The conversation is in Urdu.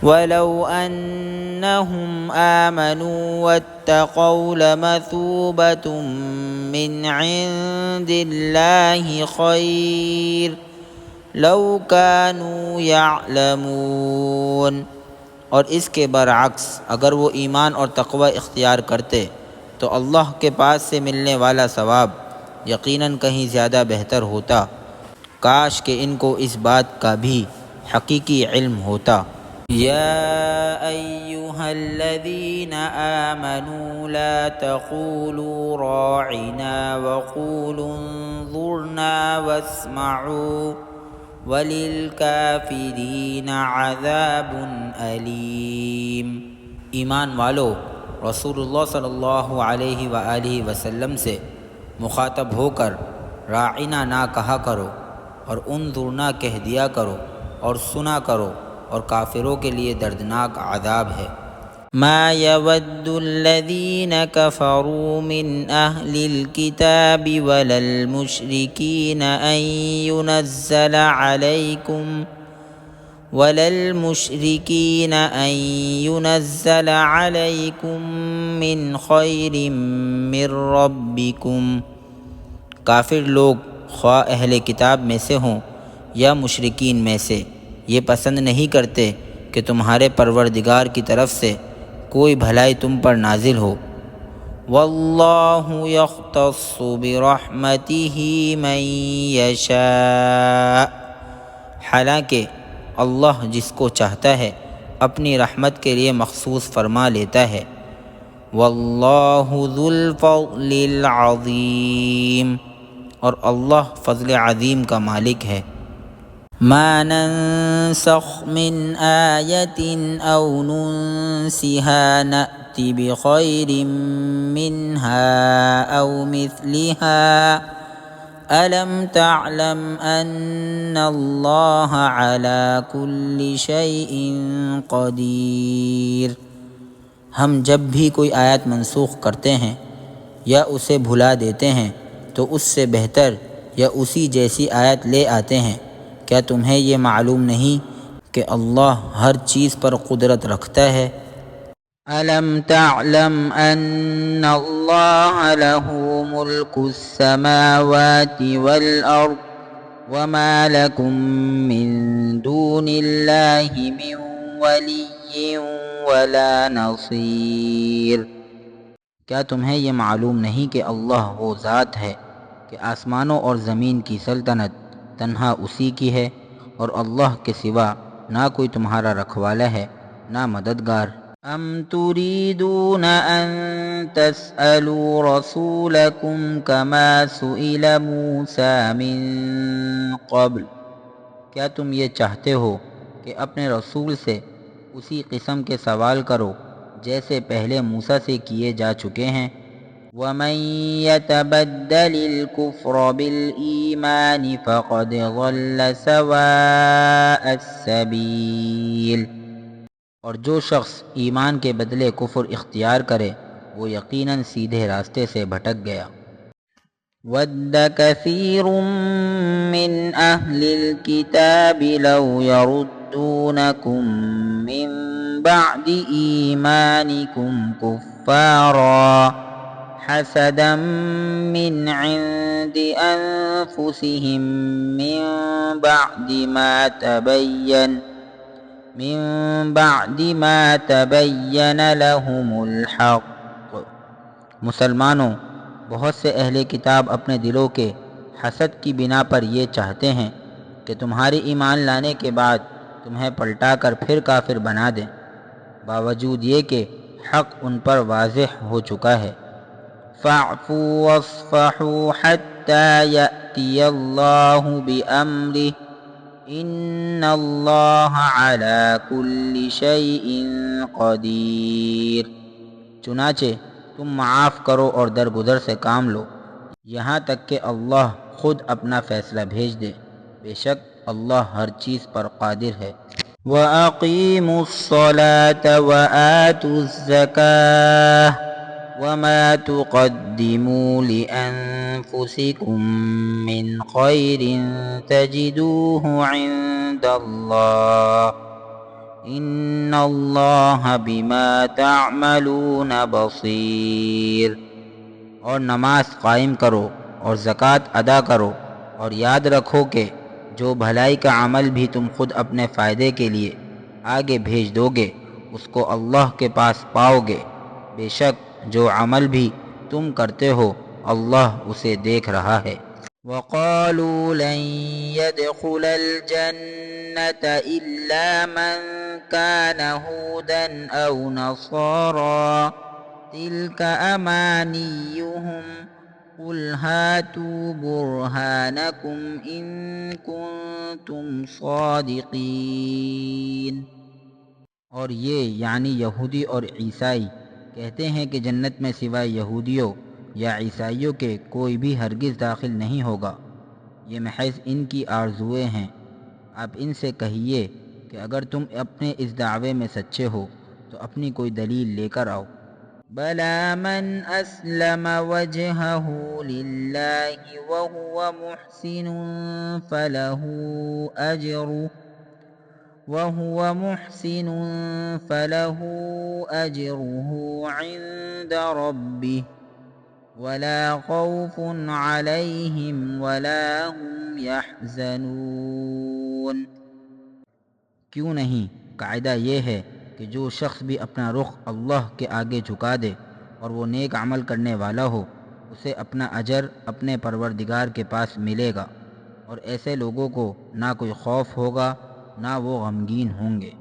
ولو أنهم آمنوا واتقوا لمثوبة من عند الله خير لو كانوا يعلمون۔ اور اس کے برعکس اگر وہ ایمان اور تقوی اختیار کرتے تو اللہ کے پاس سے ملنے والا ثواب یقیناً کہیں زیادہ بہتر ہوتا، کاش کہ ان کو اس بات کا بھی حقیقی علم ہوتا۔ یا ایہا الذین آمنوا لا تقولوا راعنا وقولوا انظرنا واسمعوا وَلِلْكَافِرِينَ عَذَابٌ أَلِيمٌ۔ ایمان والو، رسول اللہ صلی اللہ علیہ وآلہ وسلم سے مخاطب ہو کر راعنا نہ کہا کرو، اور انظرنا کہہ دیا کرو، اور سنا کرو، اور کافروں کے لیے دردناک عذاب ہے۔ ما يود الذين كفروا من أهل الكتاب ولا المشركين أن ينزل عليكم من خير من ربكم۔ کافر لوگ خواہ اہل کتاب میں سے ہوں یا مشرکین میں سے یہ پسند نہیں کرتے کہ تمہارے پروردگار کی طرف سے کوئی بھلائی تم پر نازل ہو۔ واللہ یختص برحمتہ من یشاء، حالانکہ اللہ جس کو چاہتا ہے اپنی رحمت کے لیے مخصوص فرما لیتا ہے۔ واللہ ذو الفضل العظیم، اور اللہ فضل عظیم کا مالک ہے۔ ما ننسخ من آیت او ننسها نأت بخیر منها او مثلها الم تعلم ان اللہ علی کل شیء قدیر۔ ہم جب بھی کوئی آیت منسوخ کرتے ہیں یا اسے بھلا دیتے ہیں تو اس سے بہتر یا اسی جیسی آیت لے آتے ہیں۔ کیا تمہیں یہ معلوم نہیں کہ اللہ ہر چیز پر قدرت رکھتا ہے؟ الم تعلم ان اللہ لہ ملک السماوات والارض وما لکم من دون اللہ من ولی ولا نصیر۔ کیا تمہیں یہ معلوم نہیں کہ اللہ وہ ذات ہے کہ آسمانوں اور زمین کی سلطنت تنہا اسی کی ہے، اور اللہ کے سوا نہ کوئی تمہارا رکھوالا ہے نہ مددگار۔ ام تريدون ان تسألوا رسولكم كما سئل موسى من قبل، کیا تم یہ چاہتے ہو کہ اپنے رسول سے اسی قسم کے سوال کرو جیسے پہلے موسیٰ سے کیے جا چکے ہیں؟ وَمَن يَتَبَدَّلِ الْكُفْرَ بِالْإِيمَانِ فَقَدْ ضَلَّ سَوَاءَ السَّبِيلِ، اور جو شخص ایمان کے بدلے کفر اختیار کرے وہ یقیناً سیدھے راستے سے بھٹک گیا۔ وَدَّ كَثِيرٌ مِّنْ أَهْلِ الْكِتَابِ لَوْ يَرُدُّونَكُم مِّن بَعْدِ إِيمَانِكُمْ كُفَّارًا حسدا من عند أنفسهم من بعد ما تبين لهم الحق۔ مسلمانوں، بہت سے اہل کتاب اپنے دلوں کے حسد کی بنا پر یہ چاہتے ہیں کہ تمہارے ایمان لانے کے بعد تمہیں پلٹا کر پھر کافر بنا دیں، باوجود یہ کہ حق ان پر واضح ہو چکا ہے۔ فَاعْفُوا وَاصْفَحُوا حَتَّى يَأْتِيَ اللَّهُ بِأَمْرِهِ إِنَّ اللَّهَ عَلَى كُلِّ شَيْءٍ قَدِيرٌ۔ چنانچہ تم معاف کرو اور درگزر سے کام لو یہاں تک کہ اللہ خود اپنا فیصلہ بھیج دے، بے شک اللہ ہر چیز پر قادر ہے۔ وَأَقِیمُوا الصَّلَاةَ وَآتُوا الزَّکَاةَ وَمَا تُقَدِّمُوا لِأَنفُسِكُم مِّن خَيْرٍ تَجِدُوهُ عِندَ اللَّهِ ان اللہ بما تعملون بصیر۔ اور نماز قائم کرو اور زکوٰۃ ادا کرو، اور یاد رکھو کہ جو بھلائی کا عمل بھی تم خود اپنے فائدے کے لیے آگے بھیج دو گے اس کو اللہ کے پاس پاؤ گے، بے شک جو عمل بھی تم کرتے ہو اللہ اسے دیکھ رہا ہے۔ وَقَالُوا لَن يَدْخُلَ الْجَنَّةَ إِلَّا مَن كَانَ هُودًا أَوْ نَصَارَىٰ تِلْكَ أَمَانِيُّهُمْ قُلْ هَاتُوا بُرْهَانَكُمْ إِن كُنتُمْ صَادِقِينَ۔ اور یہ یعنی یہودی اور عیسائی کہتے ہیں کہ جنت میں سوائے یہودیوں یا عیسائیوں کے کوئی بھی ہرگز داخل نہیں ہوگا، یہ محض ان کی آرزوئیں ہیں۔ آپ ان سے کہیے کہ اگر تم اپنے اس دعوے میں سچے ہو تو اپنی کوئی دلیل لے کر آؤ۔ بَلَىٰ مَنْ أَسْلَمَ وَجْهَهُ لِلَّهِ وَهُوَ مُحْسِنٌ فَلَهُ أَجْرُهُ عِندَ رَبِّهِ وَلَا خَوْفٌ عَلَيْهِمْ وَلَا هُمْ يَحْزَنُونَ۔ کیوں نہیں، قاعدہ یہ ہے کہ جو شخص بھی اپنا رخ اللہ کے آگے جھکا دے اور وہ نیک عمل کرنے والا ہو اسے اپنا اجر اپنے پروردگار کے پاس ملے گا، اور ایسے لوگوں کو نہ کوئی خوف ہوگا نہ وہ غمگین ہوں گے۔